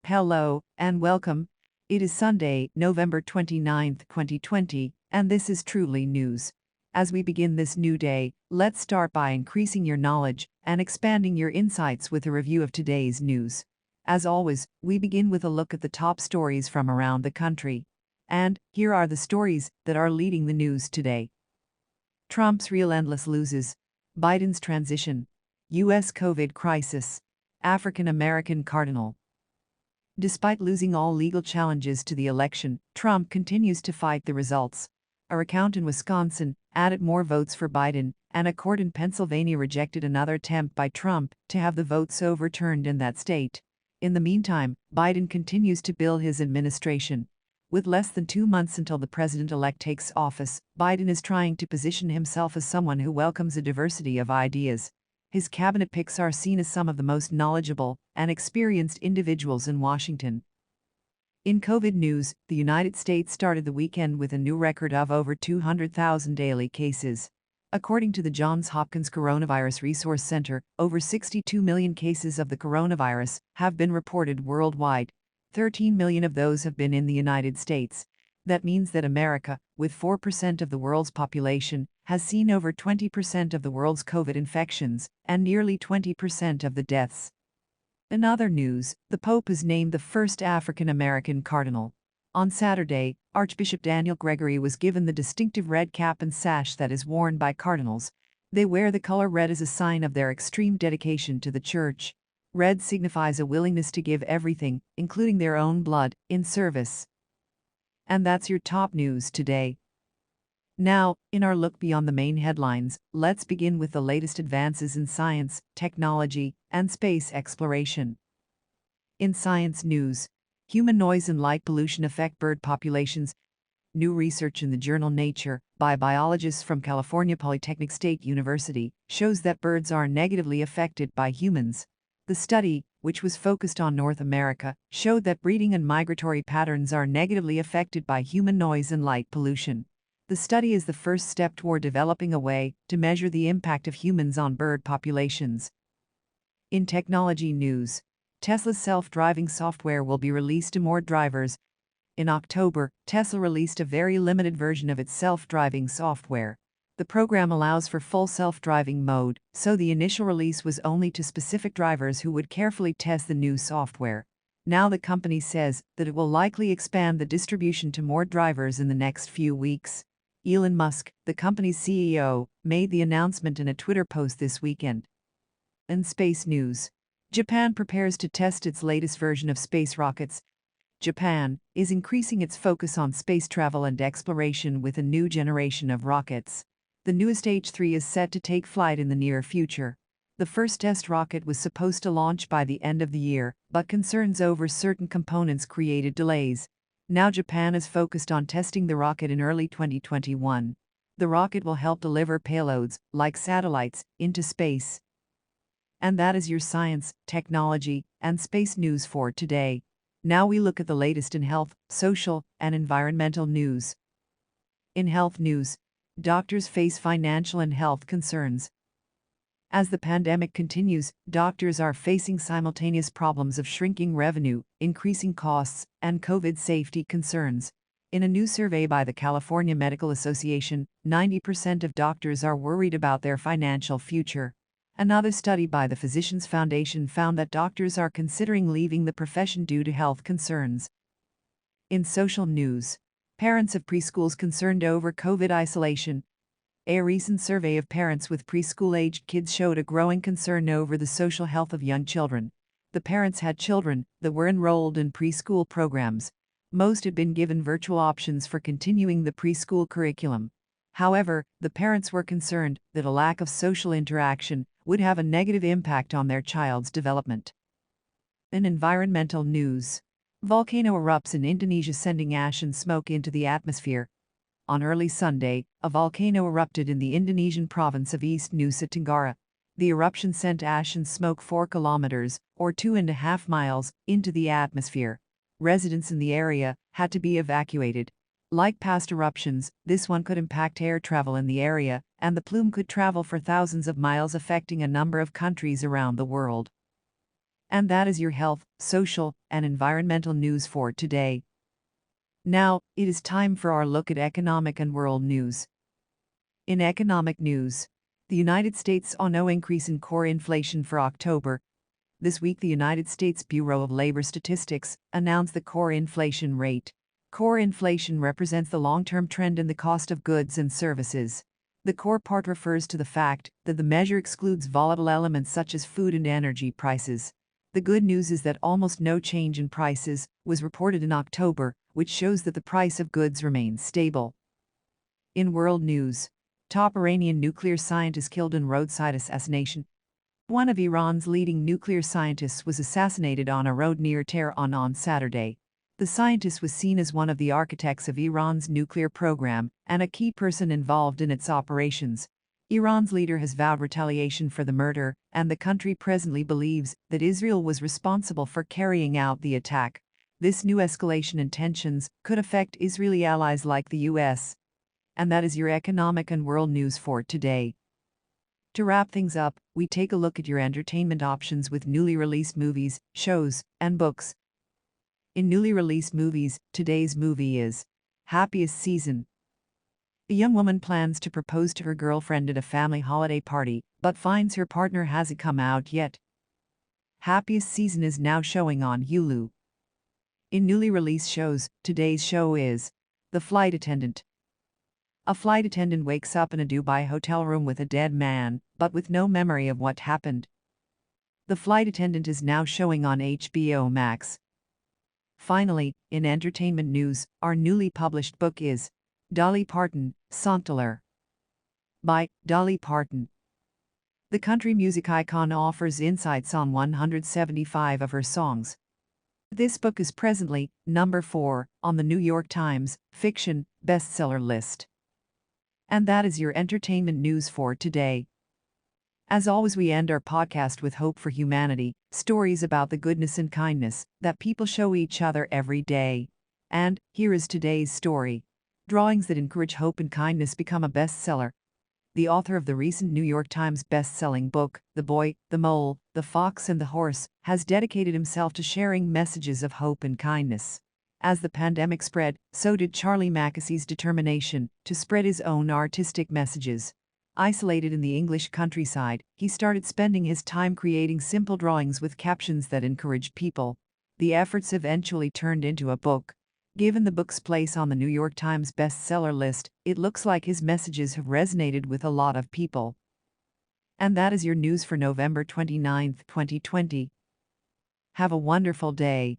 Hello, and welcome. It is Sunday, November 29th, 2020, and this is Truly News. As we begin this new day, let's start by increasing your knowledge and expanding your insights with a review of today's news. As always, we begin with a look at the top stories from around the country. And here are the stories that are leading the news today. Trump's relentless loses, Biden's transition, U.S. COVID crisis, African American cardinal. Despite losing all legal challenges to the election, Trump continues to fight the results. A recount in Wisconsin added more votes for Biden, and a court in Pennsylvania rejected another attempt by Trump to have the votes overturned in that state. In the meantime, Biden continues to build his administration. With less than 2 months until the president-elect takes office, Biden is trying to position himself as someone who welcomes a diversity of ideas. His cabinet picks are seen as some of the most knowledgeable and experienced individuals in Washington. In COVID news, the United States started the weekend with a new record of over 200,000 daily cases. According to the Johns Hopkins Coronavirus Resource Center, over 62 million cases of the coronavirus have been reported worldwide. 13 million of those have been in the United States. That means that America, with 4% of the world's population, has seen over 20% of the world's COVID infections and nearly 20% of the deaths. In other news, the Pope is named the first African American cardinal. On Saturday, Archbishop Daniel Gregory was given the distinctive red cap and sash that is worn by cardinals. They wear the color red as a sign of their extreme dedication to the Church. Red signifies a willingness to give everything, including their own blood, in service. And that's your top news today. Now, in our look beyond the main headlines, let's begin with the latest advances in science, technology, and space exploration. In science news, human noise and light pollution affect bird populations. New research in the journal Nature by biologists from California Polytechnic State University shows that birds are negatively affected by humans. The study, which was focused on North America, showed that breeding and migratory patterns are negatively affected by human noise and light pollution. The study is the first step toward developing a way to measure the impact of humans on bird populations. In technology news, Tesla's self-driving software will be released to more drivers. In October, Tesla released a very limited version of its self-driving software. The program allows for full self-driving mode, so the initial release was only to specific drivers who would carefully test the new software. Now the company says that it will likely expand the distribution to more drivers in the next few weeks. Elon Musk, the company's CEO, made the announcement in a Twitter post this weekend. In space news, Japan prepares to test its latest version of space rockets. Japan is increasing its focus on space travel and exploration with a new generation of rockets. The newest H3 is set to take flight in the near future. The first test rocket was supposed to launch by the end of the year, but concerns over certain components created delays. Now Japan is focused on testing the rocket in early 2021. The rocket will help deliver payloads, like satellites, into space. And that is your science, technology, and space news for today. Now we look at the latest in health, social, and environmental news. In health news, doctors face financial and health concerns. As the pandemic continues, doctors are facing simultaneous problems of shrinking revenue, increasing costs, and COVID safety concerns. In a new survey by the California Medical Association, 90% of doctors are worried about their financial future. Another study by the Physicians Foundation found that doctors are considering leaving the profession due to health concerns. In social news, parents of preschools concerned over COVID isolation. A recent survey of parents with preschool-aged kids showed a growing concern over the social health of young children. The parents had children that were enrolled in preschool programs. Most had been given virtual options for continuing the preschool curriculum. However, the parents were concerned that a lack of social interaction would have a negative impact on their child's development. In environmental news, volcano erupts in Indonesia, sending ash and smoke into the atmosphere. On early Sunday, a volcano erupted in the Indonesian province of East Nusa Tenggara. The eruption sent ash and smoke 4 kilometers, or 2.5 miles, into the atmosphere. Residents in the area had to be evacuated. Like past eruptions, this one could impact air travel in the area, and the plume could travel for thousands of miles, affecting a number of countries around the world. And that is your health, social, and environmental news for today. Now, it is time for our look at economic and world news. In economic news, the United States saw no increase in core inflation for October. This week, the United States Bureau of Labor Statistics announced the core inflation rate. Core inflation represents the long-term trend in the cost of goods and services. The core part refers to the fact that the measure excludes volatile elements such as food and energy prices. The good news is that almost no change in prices was reported in October, which shows that the price of goods remains stable. In world news, top Iranian nuclear scientist killed in roadside assassination. One of Iran's leading nuclear scientists was assassinated on a road near Tehran on Saturday. The scientist was seen as one of the architects of Iran's nuclear program and a key person involved in its operations. Iran's leader has vowed retaliation for the murder, and the country presently believes that Israel was responsible for carrying out the attack. This new escalation in tensions could affect Israeli allies like the U.S. And that is your economic and world news for today. To wrap things up, we take a look at your entertainment options with newly released movies, shows, and books. In newly released movies, today's movie is Happiest Season. A young woman plans to propose to her girlfriend at a family holiday party, but finds her partner hasn't come out yet. Happiest Season is now showing on Hulu. In newly released shows, today's show is The Flight Attendant. A flight attendant wakes up in a Dubai hotel room with a dead man, but with no memory of what happened. The Flight Attendant is now showing on HBO Max. Finally, in entertainment news, our newly published book is Dolly Parton, Saint-Hilaire by Dolly Parton. The country music icon offers insights on 175 of her songs. This book is presently number 4 on the New York Times fiction bestseller list. And that is your entertainment news for today. As always, we end our podcast with hope for humanity, stories about the goodness and kindness that people show each other every day. And here is today's story. Drawings that encourage hope and kindness become a bestseller. The author of the recent New York Times best-selling book, The Boy, the Mole, the Fox and the Horse, has dedicated himself to sharing messages of hope and kindness. As the pandemic spread, so did Charlie Mackesie's determination to spread his own artistic messages. Isolated in the English countryside, he started spending his time creating simple drawings with captions that encouraged people. The efforts eventually turned into a book. Given the book's place on the New York Times bestseller list, it looks like his messages have resonated with a lot of people. And that is your news for November 29, 2020. Have a wonderful day.